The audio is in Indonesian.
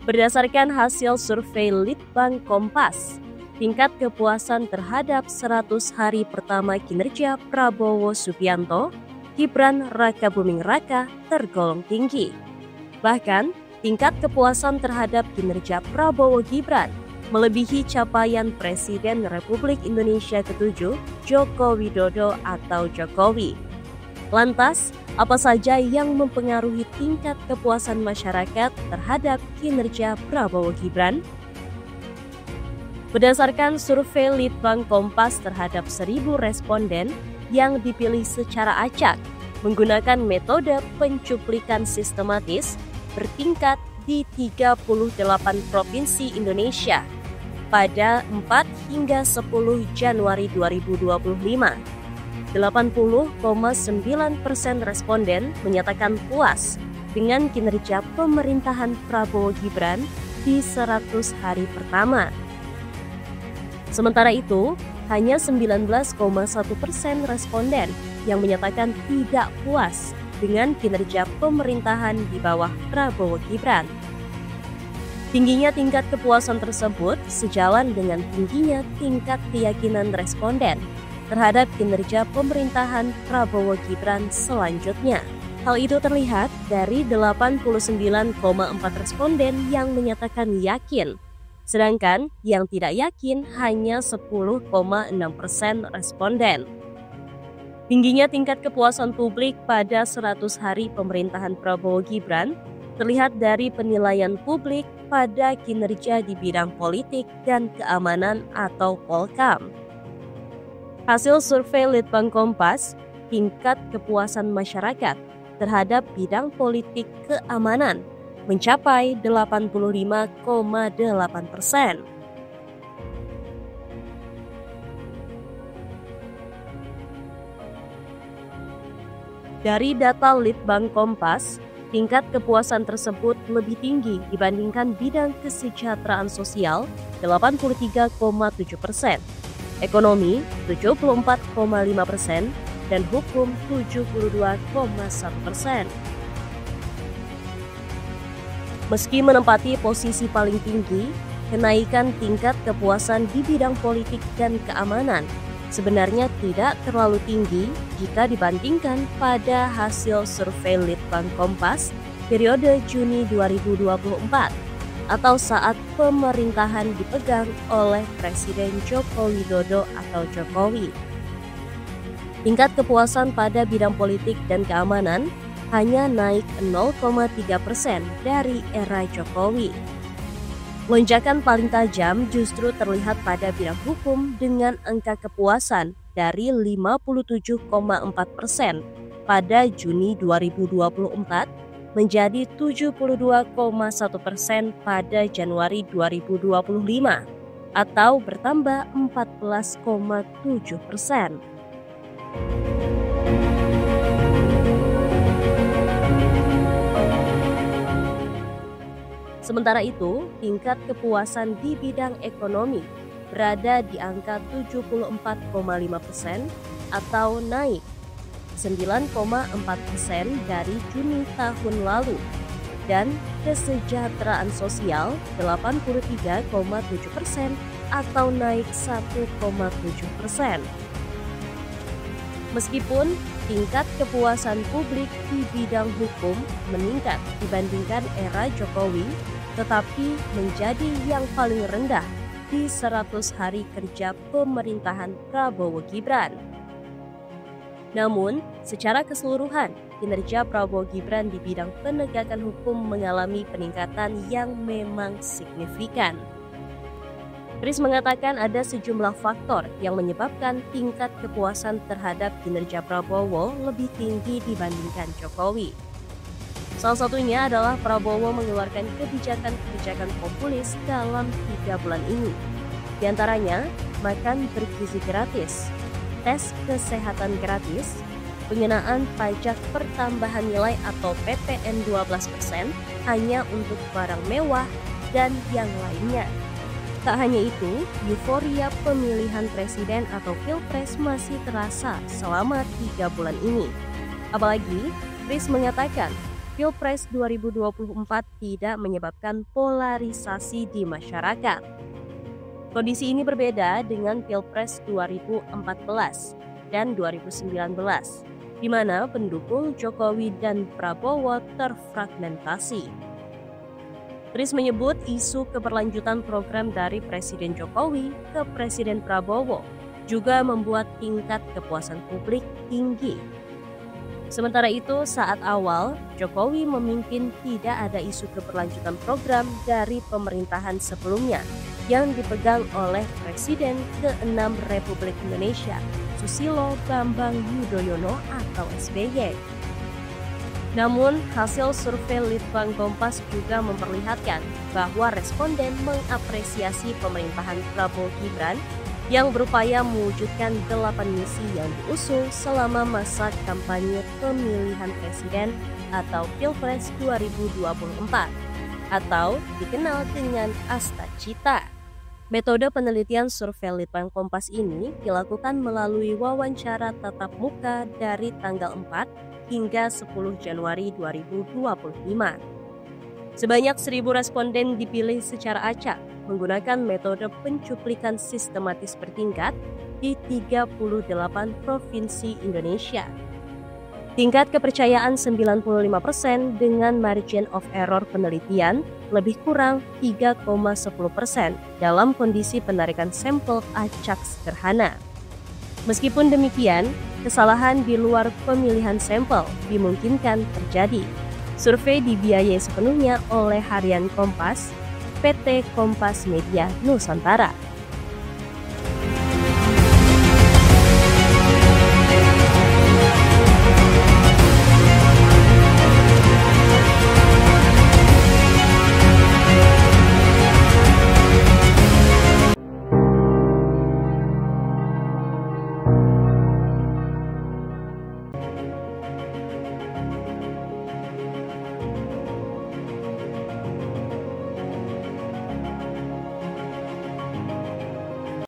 Berdasarkan hasil survei Litbang Kompas, tingkat kepuasan terhadap 100 hari pertama kinerja Prabowo Subianto, Gibran Rakabuming Raka tergolong tinggi. Bahkan, tingkat kepuasan terhadap kinerja Prabowo Gibran melebihi capaian Presiden Republik Indonesia ke-7 Joko Widodo atau Jokowi. Lantas, apa saja yang mempengaruhi tingkat kepuasan masyarakat terhadap kinerja Prabowo Gibran? Berdasarkan survei Litbang Kompas terhadap 1.000 responden yang dipilih secara acak menggunakan metode pencuplikan sistematis bertingkat di 38 provinsi Indonesia pada 4 hingga 10 Januari 2025. 80,9% responden menyatakan puas dengan kinerja pemerintahan Prabowo Gibran di 100 hari pertama. Sementara itu, hanya 19,1% responden yang menyatakan tidak puas dengan kinerja pemerintahan di bawah Prabowo Gibran. Tingginya tingkat kepuasan tersebut sejalan dengan tingginya tingkat keyakinan responden terhadap kinerja pemerintahan Prabowo Gibran selanjutnya. Hal itu terlihat dari 89,4 responden yang menyatakan yakin, sedangkan yang tidak yakin hanya 10,6% responden. Tingginya tingkat kepuasan publik pada 100 hari pemerintahan Prabowo Gibran terlihat dari penilaian publik pada kinerja di bidang politik dan keamanan atau Polkam. Hasil survei Litbang Kompas, tingkat kepuasan masyarakat terhadap bidang politik keamanan mencapai 85,8%. Dari data Litbang Kompas, tingkat kepuasan tersebut lebih tinggi dibandingkan bidang kesejahteraan sosial 83,7%. Ekonomi 74,5% dan hukum 72,1%. Meski menempati posisi paling tinggi, kenaikan tingkat kepuasan di bidang politik dan keamanan sebenarnya tidak terlalu tinggi jika dibandingkan pada hasil survei Litbang Kompas periode Juni 2024. Atau saat pemerintahan dipegang oleh Presiden Joko Widodo atau Jokowi. Tingkat kepuasan pada bidang politik dan keamanan hanya naik 0,3% dari era Jokowi. Lonjakan paling tajam justru terlihat pada bidang hukum dengan angka kepuasan dari 57,4% pada Juni 2024 menjadi 72,1% pada Januari 2025 atau bertambah 14,7%. Sementara itu, tingkat kepuasan di bidang ekonomi berada di angka 74,5% atau naik 9,4% dari Juni tahun lalu, dan kesejahteraan sosial 83,7% atau naik 1,7%. Meskipun tingkat kepuasan publik di bidang hukum meningkat dibandingkan era Jokowi, tetapi menjadi yang paling rendah di 100 hari kerja pemerintahan Prabowo Gibran. Namun, secara keseluruhan, kinerja Prabowo Gibran di bidang penegakan hukum mengalami peningkatan yang memang signifikan. Kris mengatakan ada sejumlah faktor yang menyebabkan tingkat kepuasan terhadap kinerja Prabowo lebih tinggi dibandingkan Jokowi. Salah satunya adalah Prabowo mengeluarkan kebijakan-kebijakan populis dalam 3 bulan ini. Di antaranya, makan bergizi gratis, tes kesehatan gratis, pengenaan pajak pertambahan nilai atau PPN 12% hanya untuk barang mewah, dan yang lainnya. Tak hanya itu, euforia pemilihan presiden atau pilpres masih terasa selama 3 bulan ini. Apalagi, Kris mengatakan Pilpres 2024 tidak menyebabkan polarisasi di masyarakat. Kondisi ini berbeda dengan Pilpres 2014 dan 2019, di mana pendukung Jokowi dan Prabowo terfragmentasi. Tris menyebut isu keberlanjutan program dari Presiden Jokowi ke Presiden Prabowo juga membuat tingkat kepuasan publik tinggi. Sementara itu, saat awal Jokowi memimpin tidak ada isu keberlanjutan program dari pemerintahan sebelumnya yang dipegang oleh Presiden ke-6 Republik Indonesia, Susilo Bambang Yudhoyono atau SBY. Namun, hasil survei Litbang Kompas juga memperlihatkan bahwa responden mengapresiasi pemerintahan Prabowo Gibran yang berupaya mewujudkan 8 misi yang diusung selama masa kampanye pemilihan presiden atau Pilpres 2024 atau dikenal dengan Asta Cita. Metode penelitian survei Litbang Kompas ini dilakukan melalui wawancara tatap muka dari tanggal 4 hingga 10 Januari 2025. Sebanyak 1.000 responden dipilih secara acak menggunakan metode pencuplikan sistematis bertingkat di 38 provinsi Indonesia. Tingkat kepercayaan 95% dengan margin of error penelitian lebih kurang 3,10% dalam kondisi penarikan sampel acak sederhana. Meskipun demikian, kesalahan di luar pemilihan sampel dimungkinkan terjadi. Survei dibiayai sepenuhnya oleh Harian Kompas, PT Kompas Media Nusantara.